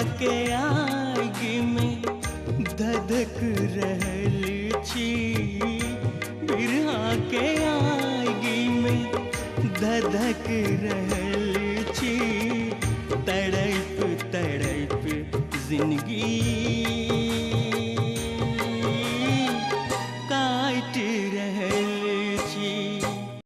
के आगी में धधक रहल छी, बिरहा के आगी में धधक रहल छी, तड़प तड़प जिंदगी